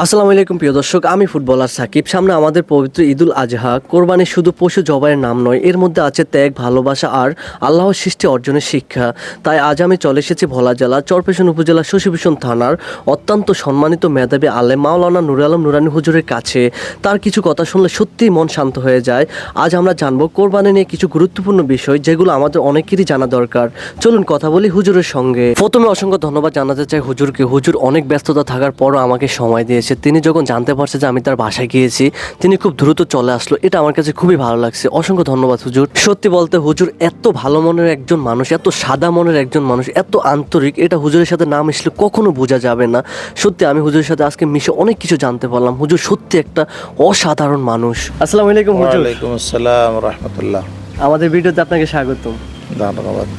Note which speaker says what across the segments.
Speaker 1: আসসালামু আলাইকুম প্রিয় দর্শক, আমি ফুটবলার সাকিব। সামনে আমাদের পবিত্র ঈদুল আজহা। কোরবানি শুধু পশু জবাইয়ের নাম নয়, এর মধ্যে আছে ত্যাগ, ভালোবাসা আর আল্লাহর সৃষ্টি অর্জনের শিক্ষা। তাই আজ আমি চলে এসেছি ভোলা জেলা চরপেশন উপজেলা শশীভূষণ থানার অত্যন্ত সম্মানিত মেধাবী আলেম মাওলানা নুরে আলম নুরানী হুজুরের কাছে। তার কিছু কথা শুনলে সত্যিই মন শান্ত হয়ে যায়। আজ আমরা জানবো কোরবানি নিয়ে কিছু গুরুত্বপূর্ণ বিষয়, যেগুলো আমাদের অনেকেরই জানা দরকার। চলুন কথা বলি হুজুরের সঙ্গে। প্রথমে অসংখ্য ধন্যবাদ জানাতে চাই হুজুরকে। হুজুর অনেক ব্যস্ততা থাকার পরও আমাকে সময় দিয়েছে। তিনি যখন জানতে পারছে যে আমি তার বাসায় গিয়েছি, তিনি খুব দ্রুত চলে আসলো। এটা আমার কাছে খুবই ভালো লাগছে। অসংখ্য ধন্যবাদ হুজুর। সত্যি বলতে হুজুর এত ভালো মনের একজন মানুষ, এত সাদা মনের একজন মানুষ, এত আন্তরিক, এটা হুজুরের সাথে না মিশলে কখনো বোঝা যাবে না। সত্যি আমি হুজুরের সাথে আজকে মিশে অনেক কিছু জানতে পারলাম। হুজুর সত্যি একটা অসাধারণ মানুষ। আসসালামু আলাইকুম হুজুর।
Speaker 2: ওয়ালাইকুম আসসালাম রাহমাতুল্লাহ।
Speaker 1: আমাদের ভিডিওতে আপনাকে স্বাগতম।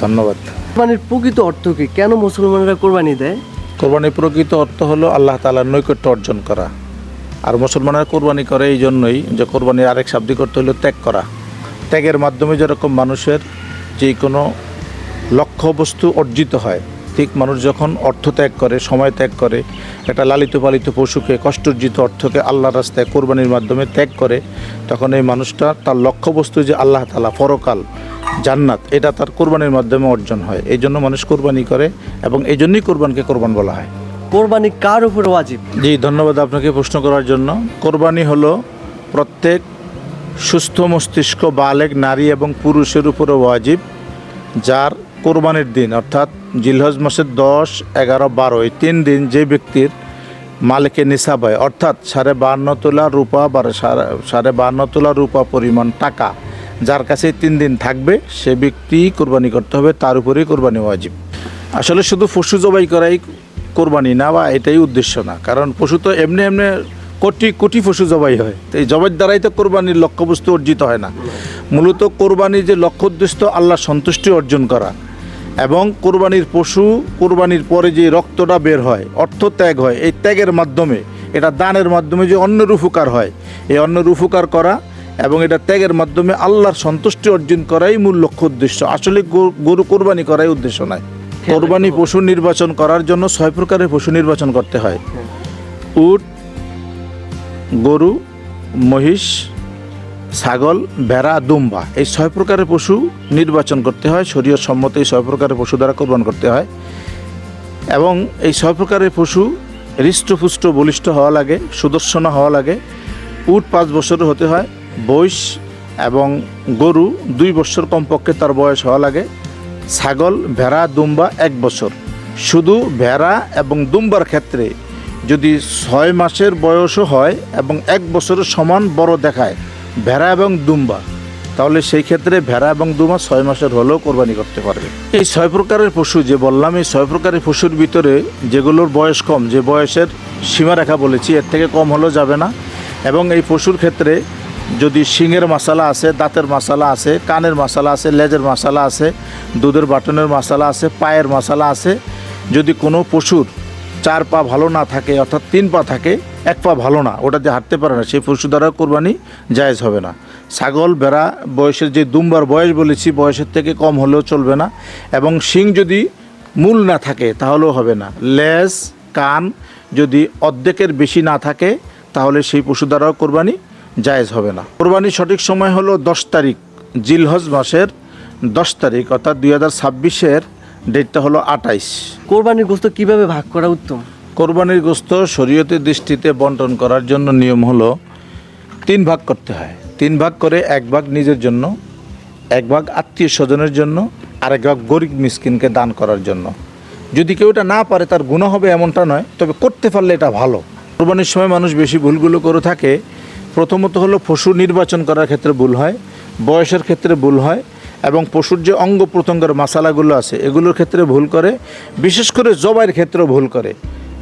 Speaker 2: ধন্যবাদ।
Speaker 1: কোরবানির প্রকৃত অর্থ কি? কেন মুসলমানরা কোরবানি দেয়?
Speaker 2: কোরবানির প্রকৃত অর্থ হলো আল্লাহ তাআলার নৈকট্য অর্জন করা। আর মুসলমানরা কোরবানি করে এই জন্যই যে কোরবানির আরেক শাব্দিক অর্থ হলো ত্যাগ করা। ত্যাগের মাধ্যমে যেরকম মানুষের যে কোনো লক্ষ্য বস্তু অর্জিত হয়, ঠিক মানুষ যখন অর্থ ত্যাগ করে, সময় ত্যাগ করে, একটা লালিত পালিত পশুকে, কষ্টার্জিত অর্থকে আল্লাহর রাস্তায় কোরবানির মাধ্যমে ত্যাগ করে, তখন এই মানুষটা তার লক্ষ্যবস্তু যে আল্লাহ তাআলা, পরকাল, জান্নাত, এটা তার কোরবানির মাধ্যমে অর্জন হয়। এই জন্য মানুষ কোরবানি করে এবং এই জন্যই কোরবানকে কোরবান বলা হয়।
Speaker 1: কোরবানি কার উপর ওয়াজিব?
Speaker 2: জি, ধন্যবাদ আপনাকে প্রশ্ন করার জন্য। কোরবানি হলো প্রত্যেক সুস্থ মস্তিষ্ক বালেগ নারী এবং পুরুষের উপরে ওয়াজিব, যার কোরবানির দিন অর্থাৎ জিলহজ মাসের 10, 11, 12 এই 3 দিন যে ব্যক্তির মালিকে নিসাব হয়, অর্থাৎ 52.5 তোলা রূপা বা 52.5 তোলা রূপা পরিমাণ টাকা যার কাছে 3 দিন থাকবে, সে ব্যক্তি কোরবানি করতে হবে, তার উপরেই কোরবানি ওয়াজিব। আসলে শুধু পশু জবাই করাই কোরবানি না, বা এটাই উদ্দেশ্য না, কারণ পশু তো এমনি এমনি কোটি কোটি পশু জবাই হয়। তো এই জবাইয়ের দ্বারাই তো কোরবানির লক্ষ্যবস্তু অর্জিত হয় না। মূলত কোরবানির যে লক্ষ্য উদ্দেশ্য আল্লাহর সন্তুষ্টি অর্জন করা, এবং কোরবানির পশু কোরবানির পরে যে রক্তটা বের হয়, অর্থ ত্যাগ হয়, এই ত্যাগের মাধ্যমে, এটা দানের মাধ্যমে যে অন্যের উপকার হয়, এই অন্যের উপকার করা এবং এটা ত্যাগের মাধ্যমে আল্লাহর সন্তুষ্টি অর্জন করাই মূল লক্ষ্য উদ্দেশ্য। আসলে গরু কোরবানি করাই উদ্দেশ্য নয়। কোরবানি পশু নির্বাচন করার জন্য 6 প্রকারের পশু নির্বাচন করতে হয়। উট, গরু, মহিষ, ছাগল, ভেড়া, দুম্বা, এই 6 প্রকারের পশু নির্বাচন করতে হয়। শরীয়ত সম্মত এই 6 প্রকারের পশু দ্বারা কোরবান করতে হয়, এবং এই 6 প্রকারের পশু হৃষ্টপুষ্ট বলিষ্ঠ হওয়া লাগে, সুদর্শন হওয়া লাগে। উট 5 বছর হতে হয় বয়স, এবং গরু 2 বছর কমপক্ষে তার বয়স হওয়া লাগে। ছাগল, ভেড়া, দুম্বা 1 বছর। শুধু ভেড়া এবং দুম্বার ক্ষেত্রে যদি 6 মাসের বয়সও হয় এবং 1 বছরের সমান বড় দেখায় ভেড়া এবং দুম্বা, তাহলে সেই ক্ষেত্রে ভেড়া এবং দুম্বা 6 মাসের হলেও কোরবানি করতে পারবে। এই 6 প্রকারের পশু যে বললাম, এই 6 প্রকারের পশুর ভিতরে যেগুলোর বয়স কম, যে বয়সের সীমারেখা বলেছি, এর থেকে কম হলেও যাবে না। এবং এই পশুর ক্ষেত্রে যদি শিংয়ের মশলা আছে, দাঁতের মশলা আছে, কানের মশলা আছে, লেজের মশলা আছে, দুধের বাটনের মশলা আছে, পায়ের মশলা আছে, যদি কোনো পশুর 4 পা ভালো না থাকে, অর্থাৎ 3 পা থাকে, 1 পা ভালো না, ওটা যে হাঁটতে পারে না, সেই পশু দ্বারা কোরবানি জায়েজ হবে না। ছাগল, ভেড়া বয়সের যে দুম্বার বয়স বলেছি, বয়সের থেকে কম হলেও চলবে না। এবং শিং যদি মূল না থাকে তাহলেও হবে না। লেজ, কান যদি অর্ধেকের বেশি না থাকে, তাহলে সেই পশু দ্বারাও কোরবানি জায়েজ হবে না। কোরবানির সঠিক সময় হলো 10 তারিখ, জিলহজ মাসের 10 তারিখ, অর্থাৎ 2026-এর ডেটটা হলো 28।
Speaker 1: কোরবানির গোশত কিভাবে ভাগ করা উত্তম?
Speaker 2: কোরবানির গোশত শরীয়তের দৃষ্টিতে বন্টন করার জন্য নিয়ম হলো 3 ভাগ করতে হয়। 3 ভাগ করে 1 ভাগ নিজের জন্য, 1 ভাগ আত্মীয় স্বজনের জন্য, আর 1 ভাগ গরিব মিসকিনকে দান করার জন্য। যদি কেউ এটা না পারে তার গুনাহ হবে এমনটা নয়, তবে করতে পারলে এটা ভালো। কোরবানির সময় মানুষ বেশি ভুলগুলো করে থাকে। প্রথমত হলো পশু নির্বাচন করার ক্ষেত্রে ভুল হয়, বয়সের ক্ষেত্রে ভুল হয়, এবং পশুর যে অঙ্গ প্রত্যঙ্গের মশালাগুলো আছে এগুলোর ক্ষেত্রে ভুল করে। বিশেষ করে জবাইয়ের ক্ষেত্রেও ভুল করে,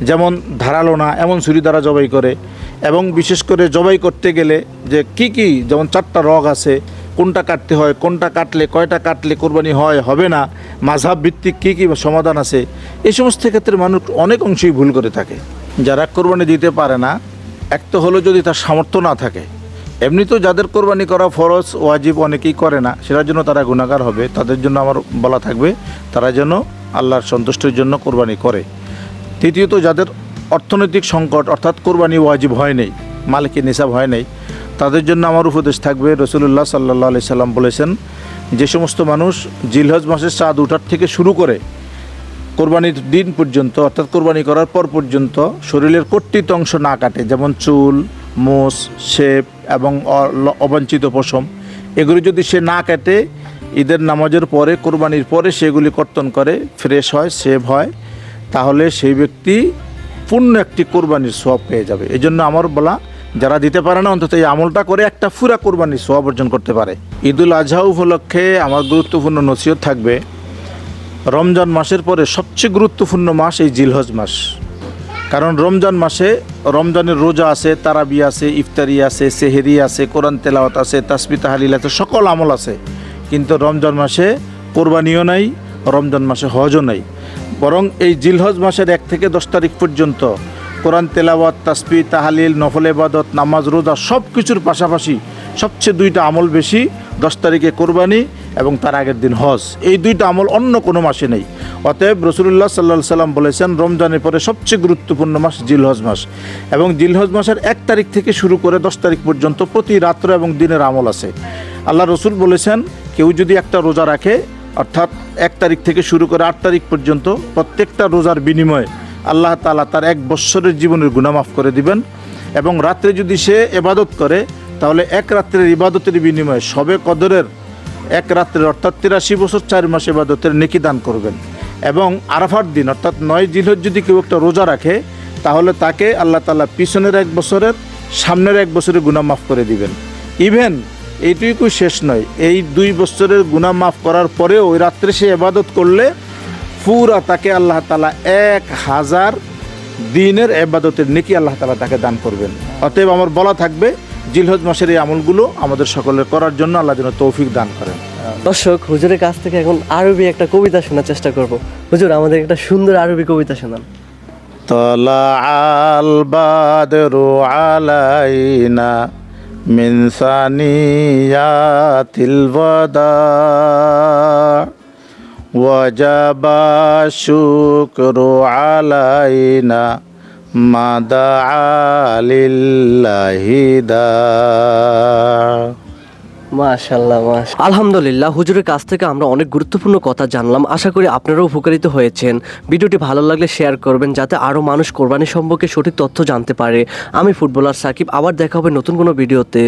Speaker 2: যেমন ধারালো না এমন ছুরি দ্বারা জবাই করে। এবং বিশেষ করে জবাই করতে গেলে যে কি যেমন 4টা রগ আছে, কোনটা কাটতে হয়, কোনটা কাটলে, কয়টা কাটলে কোরবানি হয় হবে না, মাযহাব ভিত্তিক কী সমাধান আছে, এই সমস্ত ক্ষেত্রে মানুষ অনেক অংশেই ভুল করে থাকে। যারা কোরবানি দিতে পারে না, এক তো হলো যদি তার সামর্থ্য না থাকে, এমনি তো যাদের কোরবানি করা ফরজ ওয়াজিব অনেকেই করে না, সেটার জন্য তারা গুনাহগার হবে। তাদের জন্য আমার বলা থাকবে তারা যেন আল্লাহর সন্তুষ্টির জন্য কোরবানি করে। তৃতীয়ত যাদের অর্থনৈতিক সংকট অর্থাৎ কোরবানি ওয়াজিব হয় নাই, মালিকের নিসাব হয় নাই, তাদের জন্য আমার উপদেশ থাকবে, রাসূলুল্লাহ সাল্লাল্লাহু আলাইহি সাল্লাম বলেছেন, যে সমস্ত মানুষ জিলহজ মাসের চাঁদ ওঠার থেকে শুরু করে কোরবানির দিন পর্যন্ত অর্থাৎ কোরবানি করার পর পর্যন্ত শরীরের কর্তৃত অংশ না কাটে, যেমন চুল, মোষ, শেপ এবং অবাঞ্ছিত পশম, এগুলি যদি সে না কাটে ঈদের নামাজের পরে কোরবানির পরে সেগুলি কর্তন করে, ফ্রেশ হয়, শেভ হয়, তাহলে সেই ব্যক্তি পূর্ণ একটি কোরবানির সওয়াব পেয়ে যাবে। এই জন্য আমার বলা, যারা দিতে পারে না অন্তত এই আমলটা করে একটা পুরা কোরবানির সওয়াব অর্জন করতে পারে। ঈদুল আজহা উপলক্ষে আমার গুরুত্বপূর্ণ নসিহত থাকবে, রমজান মাসের পরে সবচেয়ে গুরুত্বপূর্ণ মাস এই জিলহজ মাস। কারণ রমজান মাসে রমজানের রোজা আছে, তারাবি আছে, ইফতারি আছে, সেহেরি আছে, কোরআন তেলাওয়াত আছে, তাসবিহ তাহলিল আছে, সকল আমল আছে। কিন্তু রমজান মাসে কোরবানিও নাই, রমজান মাসে হজও নাই। বরং এই জিলহজ মাসের 1 থেকে 10 তারিখ পর্যন্ত কোরআন তেলাওয়াত, তাসবিহ তাহলিল, নফল ইবাদত, নামাজ, রোজা সব কিছুর পাশাপাশি সবচেয়ে 2টা আমল বেশি, 10 তারিখে কোরবানি এবং তার আগের দিন হজ। এই 2টা আমল অন্য কোনো মাসে নেই। অতএব রাসূলুল্লাহ সাল্লাল্লাহু আলাইহি সাল্লাম বলেছেন, রমজানের পরে সবচেয়ে গুরুত্বপূর্ণ মাস জিলহজ মাস, এবং জিলহজ মাসের 1 তারিখ থেকে শুরু করে 10 তারিখ পর্যন্ত প্রতি রাত্র এবং দিনের আমল আছে। আল্লাহ রসুল বলেছেন, কেউ যদি একটা রোজা রাখে, অর্থাৎ 1 তারিখ থেকে শুরু করে 8 তারিখ পর্যন্ত, প্রত্যেকটা রোজার বিনিময়ে আল্লাহ তাআলা তার 1 বৎসরের জীবনের গুনাহ মাফ করে দিবেন। এবং রাত্রে যদি সে ইবাদত করে, তাহলে 1 রাত্রের ইবাদতের বিনিময়ে শবে কদরের 1 রাত্রের অর্থাৎ 83 বছর 4 মাস ইবাদতের নেকি দান করবেন। এবং আরাফার দিন অর্থাৎ 9 জিলহজ যদি কেউ একটা রোজা রাখে, তাহলে তাকে আল্লাহ তাআলা পিছনের 1 বছরের, সামনের 1 বছরের গুনাহ মাফ করে দিবেন। ইভেন এইটুকু শেষ নয়, এই 2 বছরের গুনাহ মাফ করার পরেও ওই রাত্রে সে ইবাদত করলে পুরা তাকে আল্লাহ তাআলা 1000 দিনের ইবাদতের নেকি আল্লাহ তাআলা তাকে দান করবেন। অতএব আমার বলা থাকবে, জিলহজ মাসের এই আমলগুলো আমাদের সকলের করার জন্য আল্লাহ যেন তৌফিক দান করেন।
Speaker 1: দর্শক, হুজুরের কাছ থেকে এখন আরবি একটা কবিতা শোনার চেষ্টা করব। হুজুর, আমাদের একটা সুন্দর আরবি কবিতা শোনান।
Speaker 2: তালাআল বাদরু আলাইনা মিন সানিয়াতিল ওয়াদা ওয়াজাবা শুকরু আলাইনা মাদা লিল্লাহি দা।
Speaker 1: মাশাআল্লাহ, আলহামদুলিল্লাহ। হুজুরের কাছ থেকে আমরা অনেক গুরুত্বপূর্ণ কথা জানলাম। আশা করি আপনারাও উপকারিত হয়েছেন। ভিডিওটি ভালো লাগলে শেয়ার করবেন, যাতে আরও মানুষ কোরবানি সম্পর্কে সঠিক তথ্য জানতে পারে। আমি ফুটবলার সাকিব, আবার দেখা হবে নতুন কোনো ভিডিওতে।